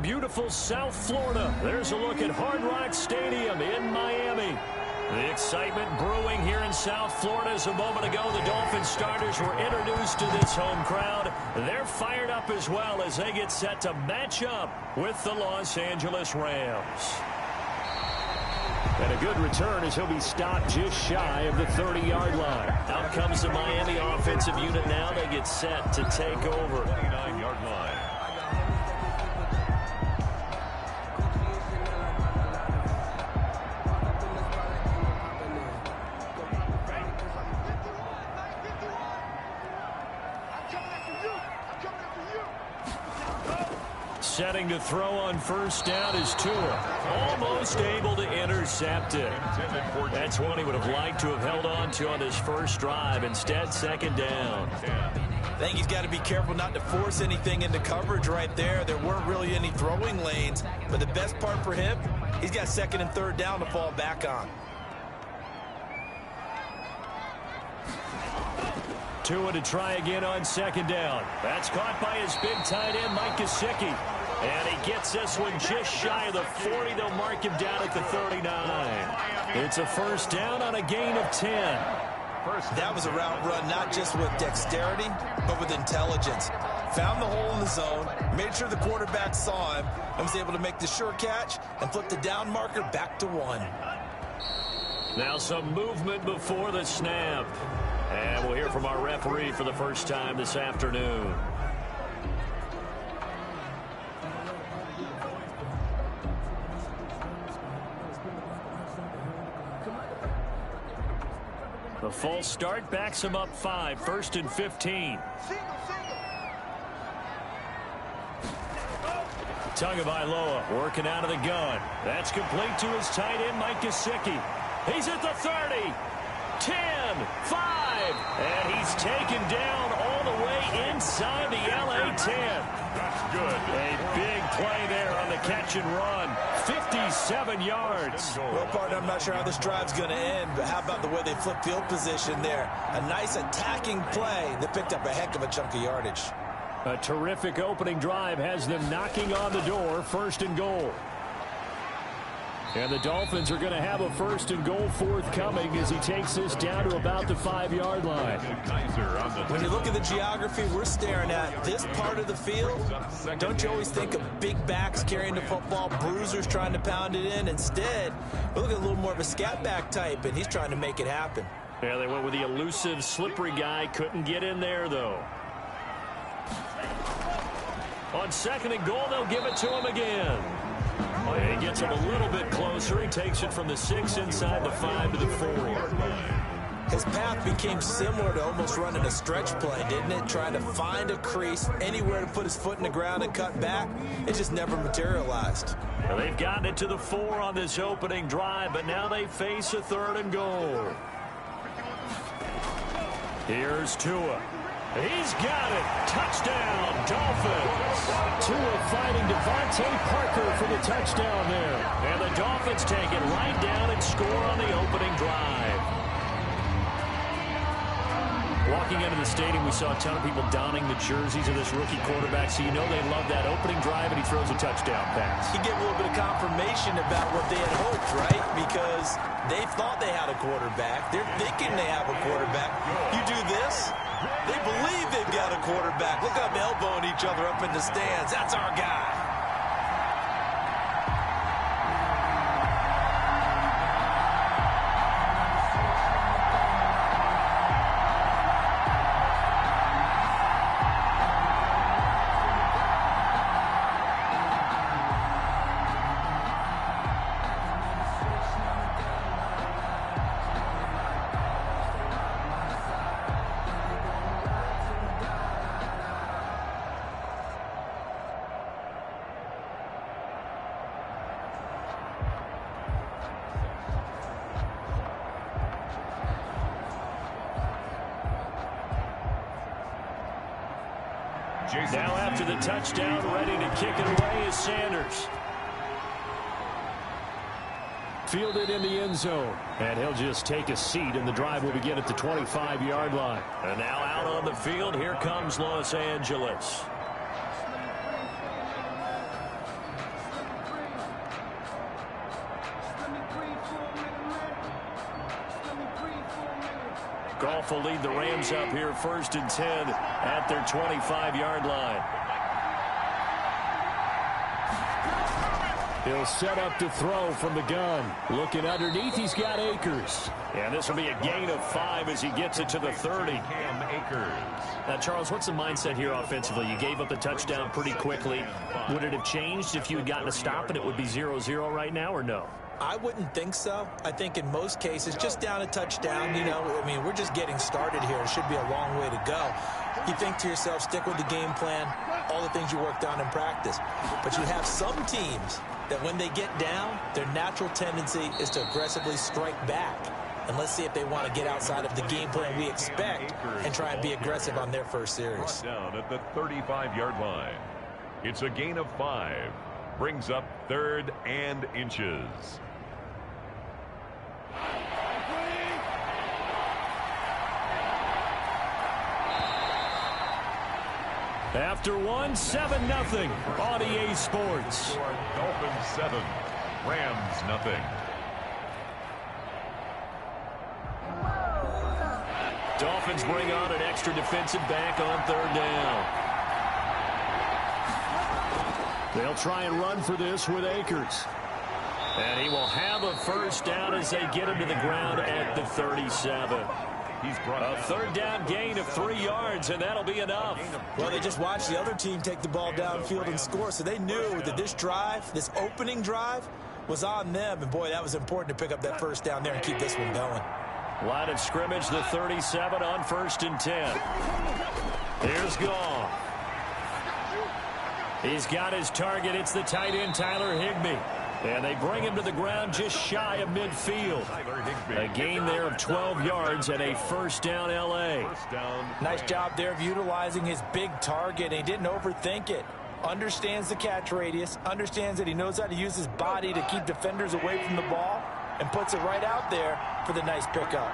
beautiful South Florida. There's a look at Hard Rock Stadium in Miami. The excitement brewing here in South Florida. As a moment ago, the Dolphins starters were introduced to this home crowd. They're fired up as well as they get set to match up with the Los Angeles Rams. And a good return as he'll be stopped just shy of the 30-yard line. Out comes the Miami offensive unit now. They get set to take over. 29-yard line. Setting to throw on first down is Tua. Almost able to intercept it. That's one he would have liked to have held on to on his first drive. Instead, second down. I think he's got to be careful not to force anything into coverage right there. There weren't really any throwing lanes. But the best part for him, he's got second and third down to fall back on. Tua to try again on second down. That's caught by his big tight end, Mike Gesicki. And he gets this one just shy of the 40. They'll mark him down at the 39. It's a first down on a gain of 10. That was a route run not just with dexterity, but with intelligence. Found the hole in the zone, made sure the quarterback saw him, and was able to make the sure catch and flip the down marker back to 1. Now some movement before the snap. And we'll hear from our referee for the first time this afternoon. The false start backs him up 5, first and 15. Tagovailoa working out of the gun. That's complete to his tight end, Mike Gesicki. He's at the 30, 10, 5, and he's taken down all the way inside the LA 10. That's good. A big play there on the catch and run. 57 yards. Well, partner, I'm not sure how this drive's going to end, but how about the way they flip field position there? A nice attacking play that picked up a heck of a chunk of yardage. A terrific opening drive has them knocking on the door, first and goal. And the Dolphins are going to have a first and goal forthcoming as he takes this down to about the 5-yard line. When you look at the geography we're staring at, this part of the field, don't you always think of big backs carrying the football, bruisers trying to pound it in? Instead, we look at a little more of a scat back type, and he's trying to make it happen. Yeah, they went with the elusive, slippery guy. Couldn't get in there, though. On second and goal, they'll give it to him again. And he gets him a little bit closer. He takes it from the 6 inside the 5 to the 4. His path became similar to almost running a stretch play, didn't it? Trying to find a crease, anywhere to put his foot in the ground and cut back. It just never materialized. Well, they've gotten it to the 4 on this opening drive, but now they face a third and goal. Here's Tua. He's got it. Touchdown, Dolphins. Tua fighting Devontae Parker for the touchdown there. And the Dolphins take it right down and score on the opening drive. Walking into the stadium, we saw a ton of people donning the jerseys of this rookie quarterback, so you know they love that opening drive, and he throws a touchdown pass. He gave a little bit of confirmation about what they had hoped, right? Because they thought they had a quarterback. They're thinking they have a quarterback. You do this, they believe they've got a quarterback. Look at them elbowing each other up in the stands. That's our guy. Now after the touchdown, ready to kick it away is Sanders. Fielded in the end zone. And he'll just take a seat, and the drive will begin at the 25-yard line. And now out on the field, here comes Los Angeles. Goff will lead the Rams up here 1st and 10 at their 25-yard line. He'll set up to throw from the gun. Looking underneath, he's got Akers. And this will be a gain of 5 as he gets it to the 30. Now, Charles, what's the mindset here offensively? You gave up the touchdown pretty quickly. Would it have changed if you had gotten a stop and it would be 0-0 right now, or no? I wouldn't think so. I think in most cases, just down a touchdown, you know, I mean, we're just getting started here. It should be a long way to go. You think to yourself, stick with the game plan, all the things you worked on in practice. But you have some teams that when they get down, their natural tendency is to aggressively strike back. And let's see if they want to get outside of the game plan we expect and try and be aggressive on their first series. Down at the 35-yard line. It's a gain of 5. Brings up 3rd and inches. After 7-0 on EA Sports. Dolphins 7, Rams nothing. Dolphins bring on an extra defensive back on 3rd down. They'll try and run for this with Akers. And he will have a 1st down as they get him to the ground at the 37. A 3rd down gain of 3 yards, and that'll be enough. Well, they just watched the other team take the ball downfield and score, so they knew that this drive, this opening drive, was on them. And, boy, that was important to pick up that 1st down there and keep this one going. Line of scrimmage, the 37 on 1st and 10. Here's Goff. He's got his target. It's the tight end, Tyler Higbee. And they bring him to the ground just shy of midfield. A gain there of 12 yards and a 1st down L.A. Nice job there of utilizing his big target. He didn't overthink it. Understands the catch radius. Understands that he knows how to use his body to keep defenders away from the ball. And puts it right out there for the nice pickup.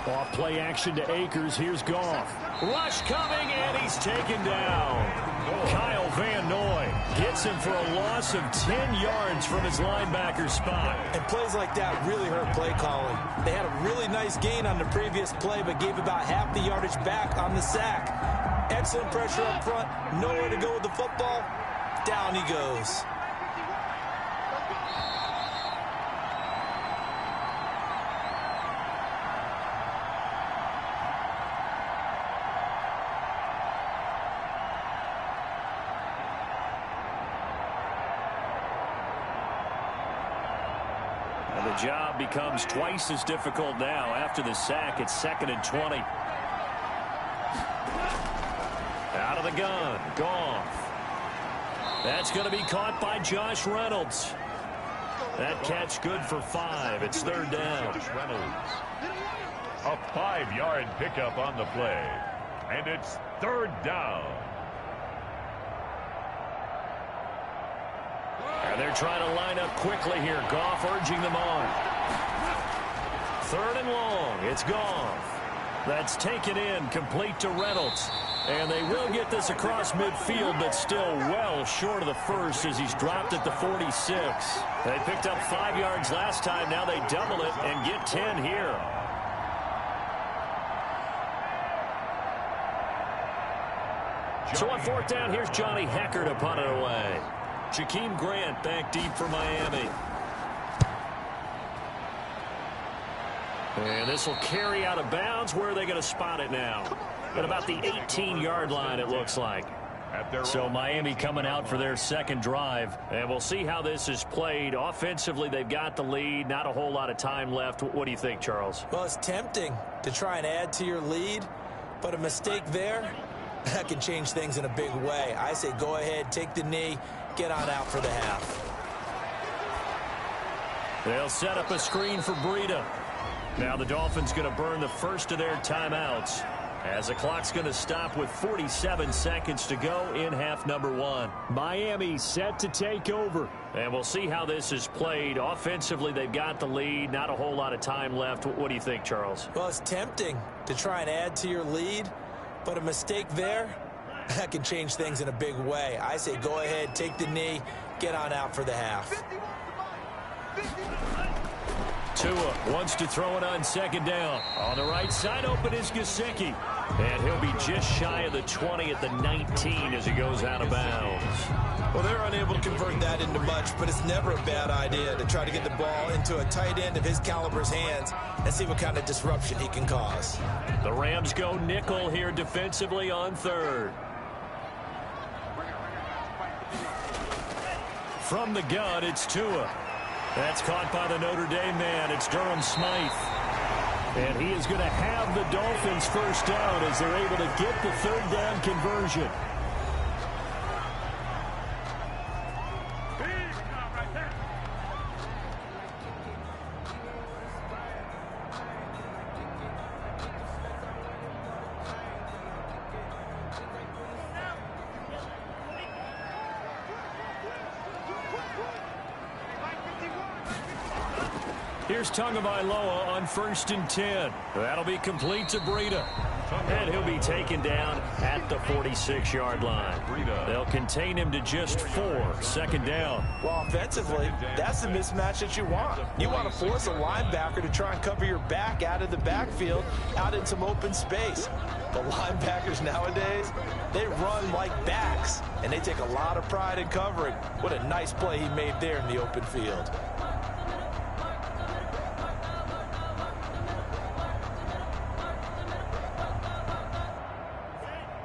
Off play action to Akers. Here's Goff. Rush coming, and he's taken down. Kyle Van Noy gets him for a loss of 10 yards from his linebacker spot. And plays like that really hurt play calling. They had a really nice gain on the previous play, but gave about half the yardage back on the sack. Excellent pressure up front. Nowhere to go with the football. Down he goes. The job becomes twice as difficult now after the sack. It's 2nd and 20. Out of the gun, Goff. That's going to be caught by Josh Reynolds. That catch good for 5. It's 3rd down. Reynolds. A 5-yard pickup on the play. And it's 3rd down. And they're trying to line up quickly here. Goff urging them on. 3rd and long. It's Goff. That's taken in, complete to Reynolds. And they will get this across midfield, but still well short of the 1st as he's dropped at the 46. They picked up 5 yards last time. Now they double it and get 10 here. So on 4th down, here's Johnny Hecker to punt it away. Jakeem Grant back deep for Miami. And this will carry out of bounds. Where are they going to spot it now? At about the 18-yard line, it looks like. So Miami coming out for their 2nd drive. And we'll see how this is played. Offensively, they've got the lead. Not a whole lot of time left. What do you think, Charles? Well, it's tempting to try and add to your lead. But a mistake there, that can change things in a big way. I say go ahead, take the knee, get on out for the half. They'll set up a screen for Breida. Now the Dolphins going to burn the first of their timeouts as the clock's going to stop with 47 seconds to go in half number 1. Miami set to take over. And we'll see how this is played. Offensively, they've got the lead. Not a whole lot of time left. What do you think, Charles? Well, it's tempting to try and add to your lead. But a mistake there, that can change things in a big way. I say go ahead, take the knee, get on out for the half. Tua wants to throw it on second down. On the right side, open is Gesicki. And he'll be just shy of the 20 at the 19 as he goes out of bounds. Well, they're unable to convert that into much, but it's never a bad idea to try to get the ball into a tight end of his caliber's hands and see what kind of disruption he can cause. The Rams go nickel here defensively on third. From the gun, it's Tua. That's caught by the Notre Dame man. It's Durham Smythe. And he is going to have the Dolphins first down as they're able to get the third down conversion. Here's Tagovailoa on 1st and 10. That'll be complete to Breida. And he'll be taken down at the 46-yard line. They'll contain him to just 4. Second down. Well, offensively, that's the mismatch that you want. You want to force a linebacker to try and cover your back out of the backfield, out in some open space. The linebackers nowadays, they run like backs, and they take a lot of pride in covering. What a nice play he made there in the open field.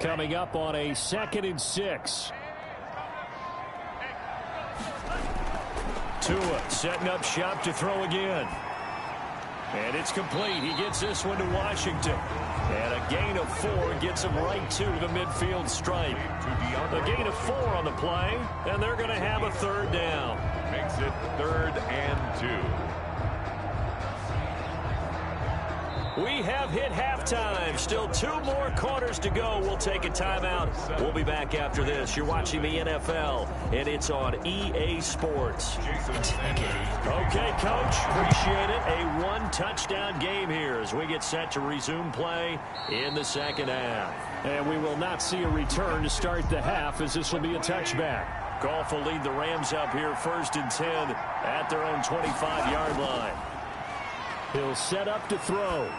Coming up on a 2nd and 6. Tua setting up shop to throw again. And it's complete. He gets this one to Washington. And a gain of 4 gets him right to the midfield stripe. A gain of 4 on the play, and they're going to have a third down. Makes it 3rd and 2. We have hit halftime. Still 2 more quarters to go. We'll take a timeout. We'll be back after this. You're watching the NFL, and it's on EA Sports. Okay, Coach. Appreciate it. A 1-touchdown game here as we get set to resume play in the second half. And we will not see a return to start the half as this will be a touchback. Goff will lead the Rams up here 1st and 10 at their own 25-yard line. He'll set up to throw.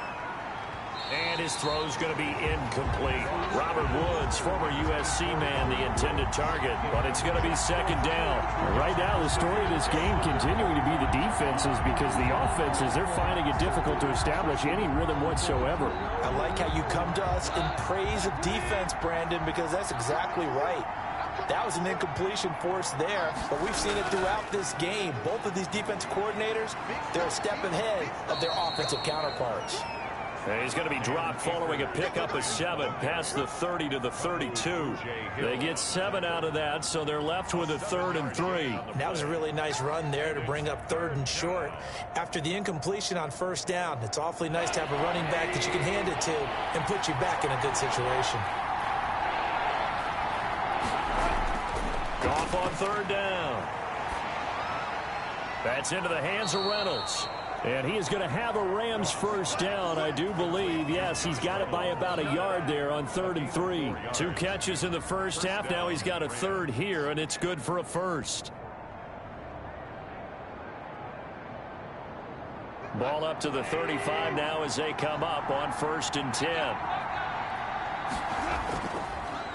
And his throw is going to be incomplete. Robert Woods, former USC man, the intended target. But it's going to be second down. Right now, the story of this game continuing to be the defenses because the offenses, they're finding it difficult to establish any rhythm whatsoever. I like how you come to us in praise of defense, Brandon, because that's exactly right. That was an incompletion forced there, but we've seen it throughout this game. Both of these defense coordinators, they're a step ahead of their offensive counterparts. And he's going to be dropped following a pickup of 7 past the 30 to the 32. They get 7 out of that, so they're left with a 3rd and 3. That was a really nice run there to bring up 3rd and short. After the incompletion on 1st down, it's awfully nice to have a running back that you can hand it to and put you back in a good situation. Goff on 3rd down. That's into the hands of Reynolds. And he is going to have a Rams first down, I do believe. Yes, he's got it by about a yard there on 3rd and 3. 2 catches in the first half. Now he's got a 3rd here, and it's good for a first. Ball up to the 35 now as they come up on 1st and 10.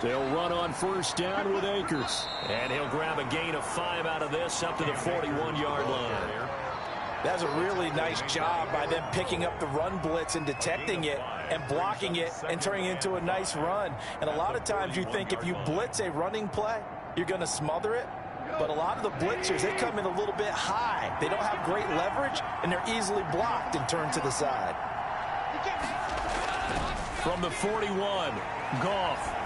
They'll run on 1st down with Akers. And he'll grab a gain of 5 out of this up to the 41-yard line. That's a really nice job by them picking up the run blitz and detecting it and blocking it and turning it into a nice run. And a lot of times you think if you blitz a running play, you're going to smother it. But a lot of the blitzers, they come in a little bit high. They don't have great leverage, and they're easily blocked and turned to the side. From the 41, Goff.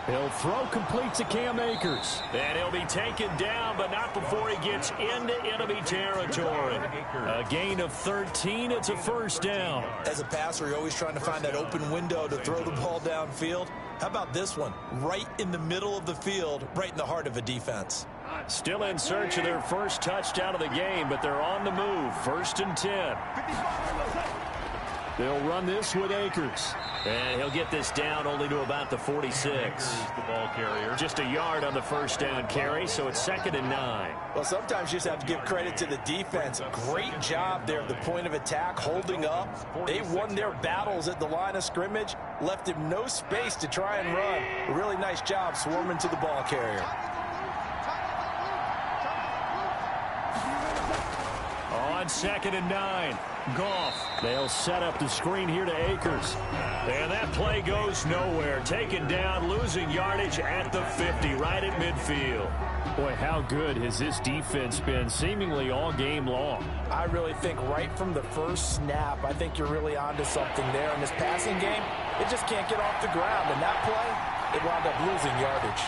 He'll throw complete to Cam Akers. And he'll be taken down, but not before he gets into enemy territory. A gain of 13. It's a first down. As a passer, you're always trying to find that open window to throw the ball downfield. How about this one? Right in the middle of the field, right in the heart of a defense. Still in search of their first touchdown of the game, but they're on the move. 1st and 10. They'll run this with Akers. And he'll get this down only to about the 46. The ball carrier. Just a yard on the first down carry, so it's 2nd and 9. Well, sometimes you just have to give credit to the defense. Great job there at the point of attack, holding up. They won their battles at the line of scrimmage, left him no space to try and run. A really nice job swarming to the ball carrier. On 2nd and 9. Goff. They'll set up the screen here to Akers. And that play goes nowhere. Taken down, losing yardage at the 50, right at midfield. Boy, how good has this defense been seemingly all game long? I really think right from the first snap, I think you're really onto something there. In this passing game, it just can't get off the ground. And that play, it wound up losing yardage.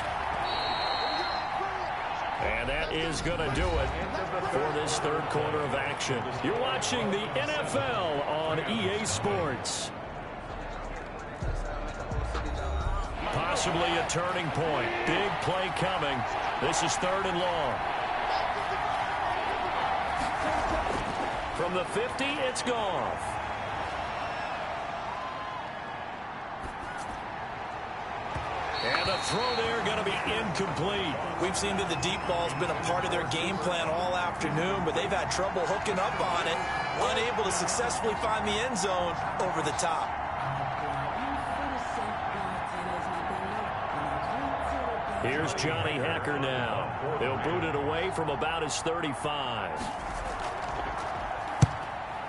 And that is going to do it for this third quarter of action. You're watching the NFL on EA Sports. Possibly a turning point. Big play coming. This is 3rd and long. From the 50, it's Goff. And the throw there going to be incomplete. We've seen that the deep ball's been a part of their game plan all afternoon, but they've had trouble hooking up on it, unable to successfully find the end zone over the top. Here's Johnny Hacker now. He'll boot it away from about his 35.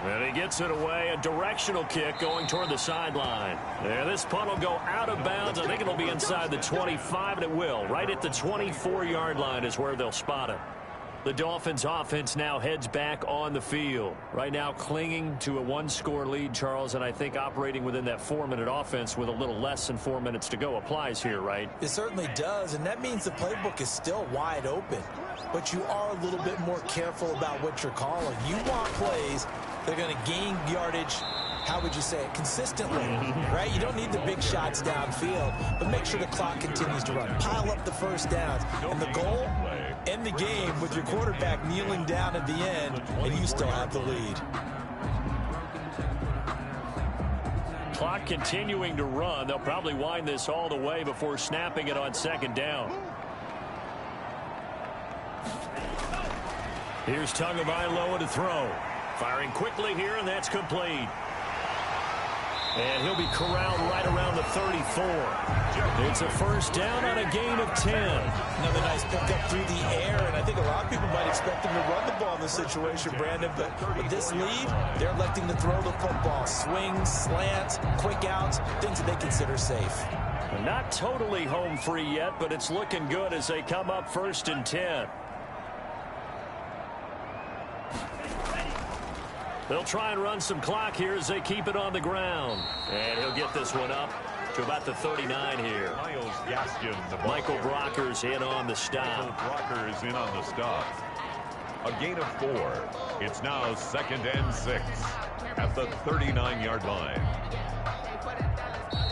And he gets it away, a directional kick going toward the sideline. And this punt will go out of bounds. I think it'll be inside the 25, and it will. Right at the 24-yard line is where they'll spot it. The Dolphins offense now heads back on the field. Right now clinging to a 1-score lead, Charles, and I think operating within that 4-minute offense with a little less than 4 minutes to go applies here, right? It certainly does, and that means the playbook is still wide open. But you are a little bit more careful about what you're calling. You want plays that are going to gain yardage, how would you say it, consistently, right? You don't need the big shots downfield, but make sure the clock continues to run. Pile up the first downs, and the goal, end the game with your quarterback kneeling down at the end, and you still have the lead. Clock continuing to run. They'll probably wind this all the way before snapping it on 2nd down. Here's Tagovailoa to throw. Firing quickly here, and that's complete. And he'll be corralled right around the 34. It's a first down on a gain of 10. Another nice pickup through the air, and I think a lot of people might expect him to run the ball in this situation, Brandon, but with this lead, they're electing to throw the football. Swings, slants, quick outs, things that they consider safe. Not totally home free yet, but it's looking good as they come up 1st and 10. They'll try and run some clock here as they keep it on the ground. And he'll get this one up to about the 39 here. Miles Gaskin, Michael Brocker's in on the stop. Brocker's in on the stop. A gain of 4. It's now 2nd and 6 at the 39-yard line.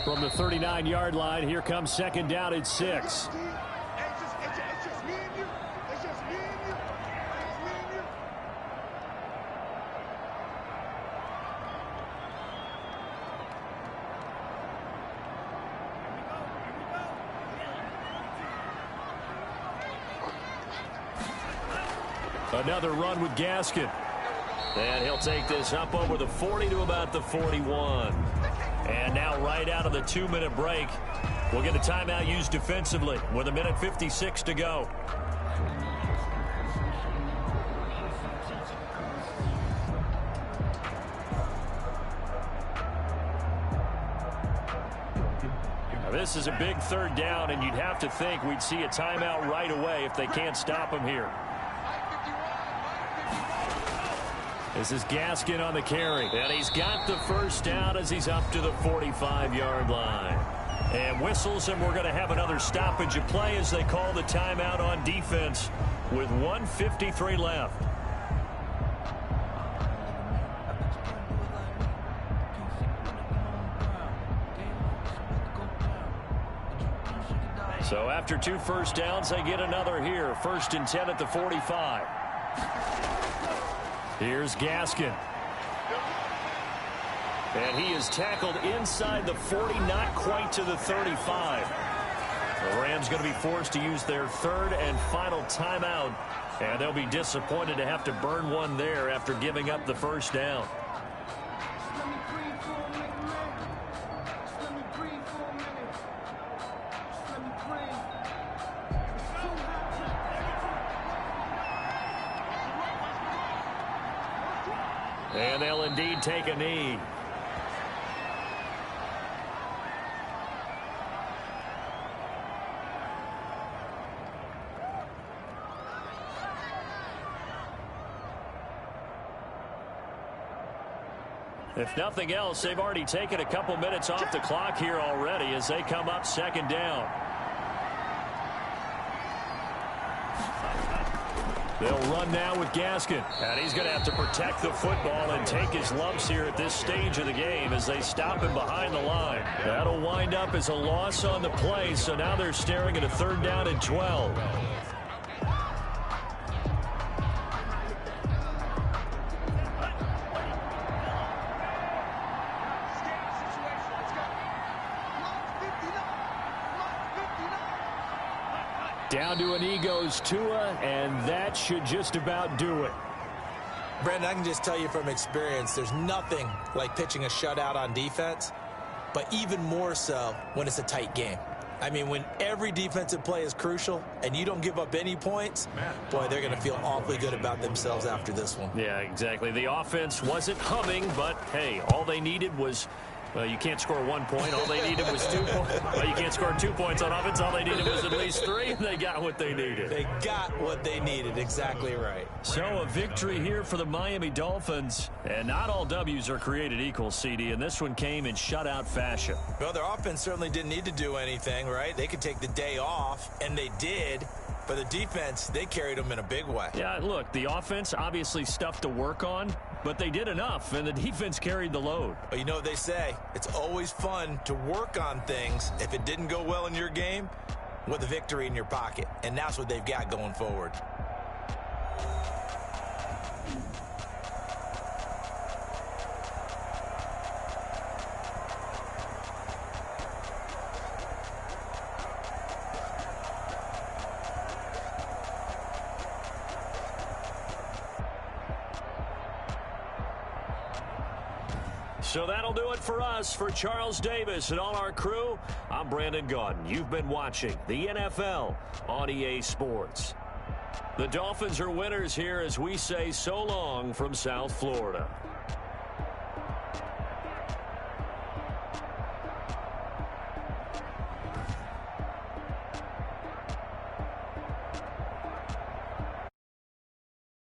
From the 39-yard line, here comes 2nd down at 6. Another run with Gaskin. And he'll take this up over the 40 to about the 41. And now right out of the 2-minute break, we'll get a timeout used defensively with 1:56 to go. Now this is a big 3rd down, and you'd have to think we'd see a timeout right away if they can't stop him here. This is Gaskin on the carry. And he's got the first down as he's up to the 45-yard line. And whistles, and we're going to have another stoppage of play as they call the timeout on defense with 1:53 left. So after 2 first downs, they get another here. 1st and 10 at the 45. Here's Gaskin. And he is tackled inside the 40, not quite to the 35. The Rams going to be forced to use their third and final timeout. And they'll be disappointed to have to burn one there after giving up the first down. And they'll indeed take a knee. If nothing else, they've already taken a couple minutes off the clock here already as they come up second down. They'll run now with Gaskin. And he's going to have to protect the football and take his lumps here at this stage of the game as they stop him behind the line. That'll wind up as a loss on the play, so now they're staring at a third down and 12. Down to an knee goes Tua, and that should just about do it. Brandon, I can just tell you from experience, there's nothing like pitching a shutout on defense, but even more so when it's a tight game. I mean, when every defensive play is crucial and you don't give up any points, boy, they're going to feel awfully good about themselves after this one. Yeah, exactly. The offense wasn't humming, but, hey, all they needed was... Well, you can't score 1 point. All they needed was 2 points. Well, you can't score 2 points on offense. All they needed was at least 3, and they got what they needed. They got what they needed. Exactly right. So a victory here for the Miami Dolphins. And not all W's are created equal, CD, and this one came in shutout fashion. Well, their offense certainly didn't need to do anything, right? They could take the day off, and they did. But the defense, they carried them in a big way. Yeah, look, the offense obviously stuff to work on, but they did enough, and the defense carried the load. Well, you know what they say. It's always fun to work on things. If it didn't go well in your game, with a victory in your pocket. And that's what they've got going forward. So that'll do it for us. For Charles Davis and all our crew, I'm Brandon Gaudin. You've been watching the NFL on EA Sports. The Dolphins are winners here as we say so long from South Florida.